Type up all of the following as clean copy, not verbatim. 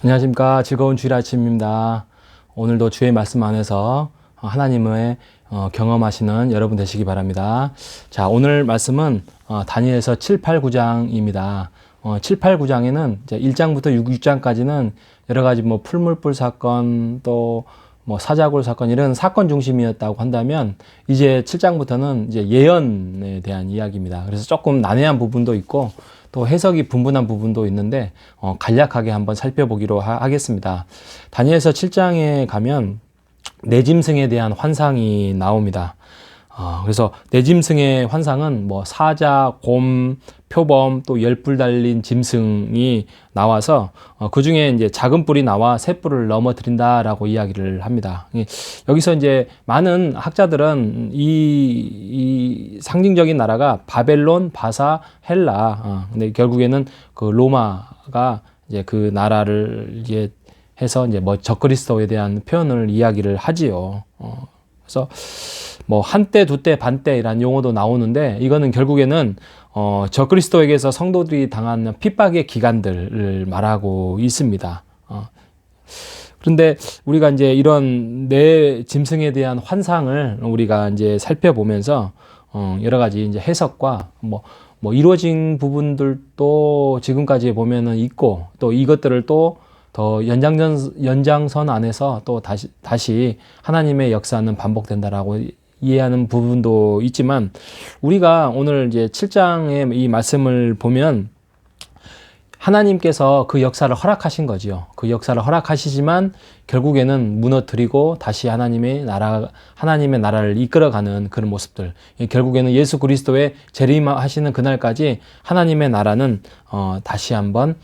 안녕하십니까. 즐거운 주일 아침입니다. 오늘도 주의 말씀 안에서 하나님의 경험하시는 여러분 되시기 바랍니다. 자, 오늘 말씀은 다니엘서 7, 8, 9장입니다. 7, 8, 9장에는 1장부터 6장까지는 여러 가지 풀물불 사건 또 사자굴 사건 이런 사건 중심이었다고 한다면 이제 7장부터는 이제 예언에 대한 이야기입니다. 그래서 조금 난해한 부분도 있고 또 해석이 분분한 부분도 있는데 간략하게 한번 살펴보기로 하겠습니다. 다니엘서 7장에 가면 내짐승에 대한 환상이 나옵니다. 그래서 내짐승의 환상은 사자, 곰, 표범, 또 10뿔 달린 짐승이 나와서 그 중에 이제 작은 뿔이 나와 새 뿔을 넘어뜨린다라고 이야기를 합니다. 여기서 이제 많은 학자들은 이 상징적인 나라가 바벨론, 바사, 헬라. 근데 결국에는 그 로마가 이제 그 나라를 이제 해서 이제 적그리스도에 대한 표현을 이야기를 하지요. 그래서 한때, 두때, 반때라는 용어도 나오는데 이거는 결국에는 적그리스도에게서 성도들이 당한 핍박의 기간들을 말하고 있습니다. 그런데 우리가 이제 이런 내 짐승에 대한 환상을 우리가 이제 살펴보면서 여러 가지 이제 해석과 이루어진 부분들도 지금까지 보면은 있고 또 이것들을 또 더 연장선 안에서 또 다시 하나님의 역사는 반복된다라고 이해하는 부분도 있지만 우리가 오늘 이제 7장의 이 말씀을 보면 하나님께서 그 역사를 허락하신 거지요. 그 역사를 허락하시지만 결국에는 무너뜨리고 다시 하나님의 나라를 이끌어가는 그런 모습들. 결국에는 예수 그리스도의 재림하시는 그날까지 하나님의 나라는 다시 한번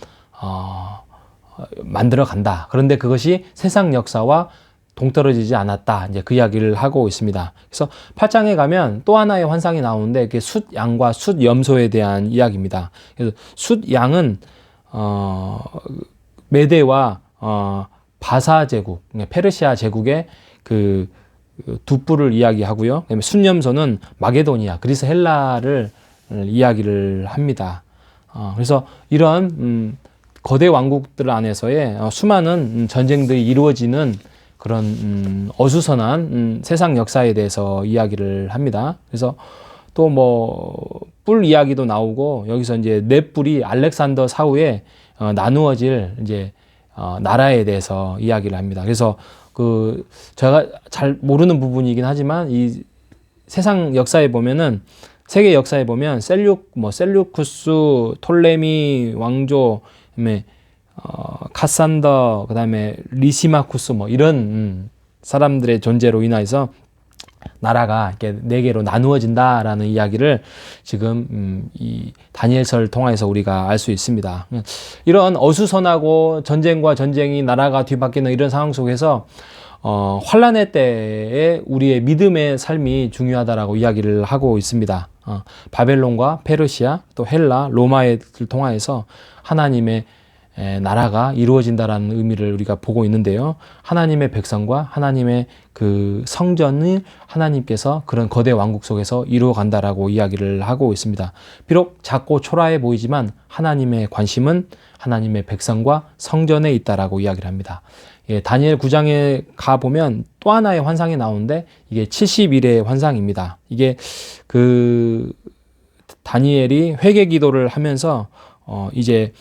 만들어 간다. 그런데 그것이 세상 역사와 동떨어지지 않았다. 이제 그 이야기를 하고 있습니다. 그래서 8장에 가면 또 하나의 환상이 나오는데 그게 숫양과 숫염소에 대한 이야기입니다. 그래서 숫양은 메대와 바사 제국, 페르시아 제국의 그 두 뿔을 이야기하고요. 그다음에 숫염소는 마게도니아, 그리스 헬라를 이야기를 합니다. 그래서 이런 거대 왕국들 안에서의 수많은 전쟁들이 이루어지는 그런 어수선한 세상 역사에 대해서 이야기를 합니다. 그래서 또 뿔 이야기도 나오고 여기서 이제 네 뿔이 알렉산더 사후에 나누어질 이제 나라에 대해서 이야기를 합니다. 그래서 제가 잘 모르는 부분이긴 하지만 이 세상 역사에 보면은 세계 역사에 보면 셀류쿠스, 톨레미 왕조, 그다음에 카산더, 그다음에 리시마쿠스 이런 사람들의 존재로 인해서 나라가 이렇게 네 개로 나누어진다라는 이야기를 지금 이 다니엘서를 통해서 우리가 알 수 있습니다. 이런 어수선하고 전쟁과 전쟁이 나라가 뒤바뀌는 이런 상황 속에서 환란의 때에 우리의 믿음의 삶이 중요하다라고 이야기를 하고 있습니다. 바벨론과 페르시아 또 헬라, 로마를 통하여서 하나님의 나라가 이루어진다라는 의미를 우리가 보고 있는데요. 하나님의 백성과 하나님의 그 성전을 하나님께서 그런 거대 왕국 속에서 이루어 간다라고 이야기를 하고 있습니다. 비록 작고 초라해 보이지만 하나님의 관심은 하나님의 백성과 성전에 있다라고 이야기를 합니다. 다니엘 9장에 가보면 또 하나의 환상이 나오는데 이게 70일의 환상입니다. 이게 다니엘이 회개 기도를 하면서 이제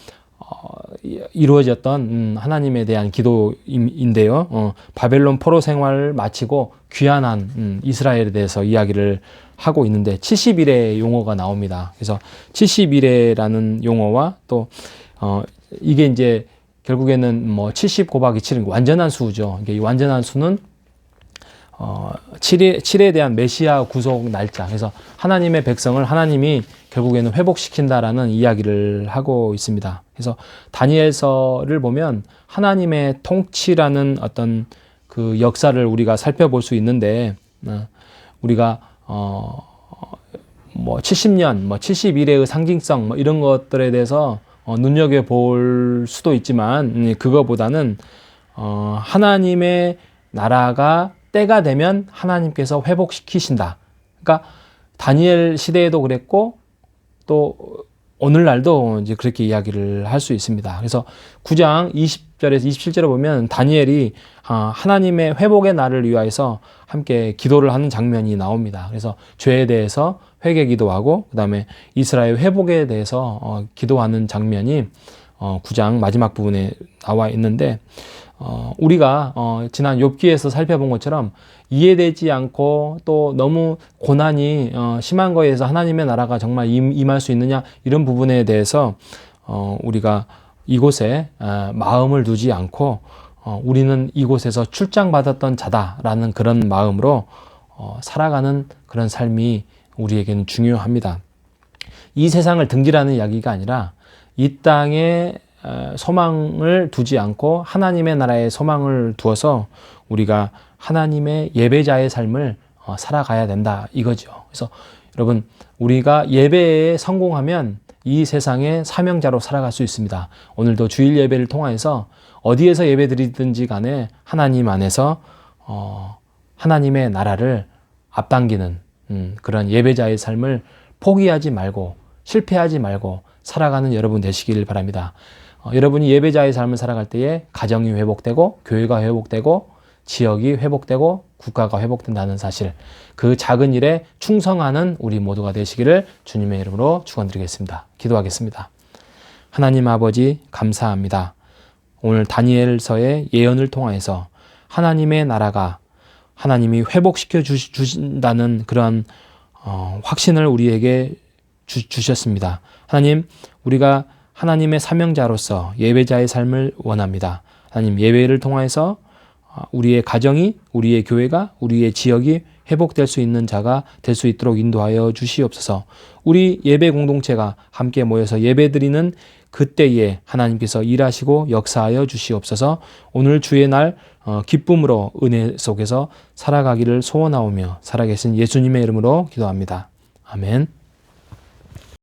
이루어졌던 하나님에 대한 기도인데요. 바벨론 포로 생활을 마치고 귀환한 이스라엘에 대해서 이야기를 하고 있는데 70일의 용어가 나옵니다. 그래서 70일이라는 용어와 또 이게 이제 결국에는 70 곱하기 7은 완전한 수죠. 이 완전한 수는 7에 대한 메시아 구속 날짜. 그래서 하나님의 백성을 하나님이 결국에는 회복시킨다라는 이야기를 하고 있습니다. 그래서 다니엘서를 보면 하나님의 통치라는 어떤 그 역사를 우리가 살펴볼 수 있는데, 우리가 70년, 70일의 상징성 이런 것들에 대해서 눈여겨볼 수도 있지만 그거보다는 하나님의 나라가 때가 되면 하나님께서 회복시키신다. 그러니까 다니엘 시대에도 그랬고 또 오늘날도 이제 그렇게 이야기를 할 수 있습니다. 그래서 9장 20절에서 27절에 보면 다니엘이 하나님의 회복의 날을 위하여서 함께 기도를 하는 장면이 나옵니다. 그래서 죄에 대해서 회개 기도하고 그다음에 이스라엘 회복에 대해서 기도하는 장면이 9장 마지막 부분에 나와 있는데 우리가 지난 욥기에서 살펴본 것처럼 이해되지 않고 또 너무 고난이 심한 거에 대해서 하나님의 나라가 정말 임할 수 있느냐 이런 부분에 대해서 우리가 이곳에 마음을 두지 않고 우리는 이곳에서 출장받았던 자다라는 그런 마음으로 살아가는 그런 삶이 우리에게는 중요합니다. 이 세상을 등지라는 이야기가 아니라 이 땅에 소망을 두지 않고 하나님의 나라에 소망을 두어서 우리가 하나님의 예배자의 삶을 살아가야 된다 이거죠. 그래서 여러분 우리가 예배에 성공하면 이 세상의 사명자로 살아갈 수 있습니다. 오늘도 주일 예배를 통해서 어디에서 예배 드리든지 간에 하나님 안에서 하나님의 나라를 앞당기는 그런 예배자의 삶을 포기하지 말고 실패하지 말고 살아가는 여러분 되시길 바랍니다. 여러분이 예배자의 삶을 살아갈 때에 가정이 회복되고 교회가 회복되고 지역이 회복되고 국가가 회복된다는 사실, 그 작은 일에 충성하는 우리 모두가 되시기를 주님의 이름으로 축원드리겠습니다. 기도하겠습니다. 하나님 아버지 감사합니다. 오늘 다니엘서의 예언을 통해서 하나님의 나라가 하나님이 회복시켜 주신다는 그런 확신을 우리에게 주셨습니다. 하나님, 우리가 하나님의 사명자로서 예배자의 삶을 원합니다. 하나님, 예배를 통해서 우리의 가정이, 우리의 교회가, 우리의 지역이 회복될 수 있는 자가 될 수 있도록 인도하여 주시옵소서. 우리 예배 공동체가 함께 모여서 예배드리는 그때에 하나님께서 일하시고 역사하여 주시옵소서. 오늘 주의 날 기쁨으로 은혜 속에서 살아가기를 소원하오며 살아계신 예수님의 이름으로 기도합니다. 아멘.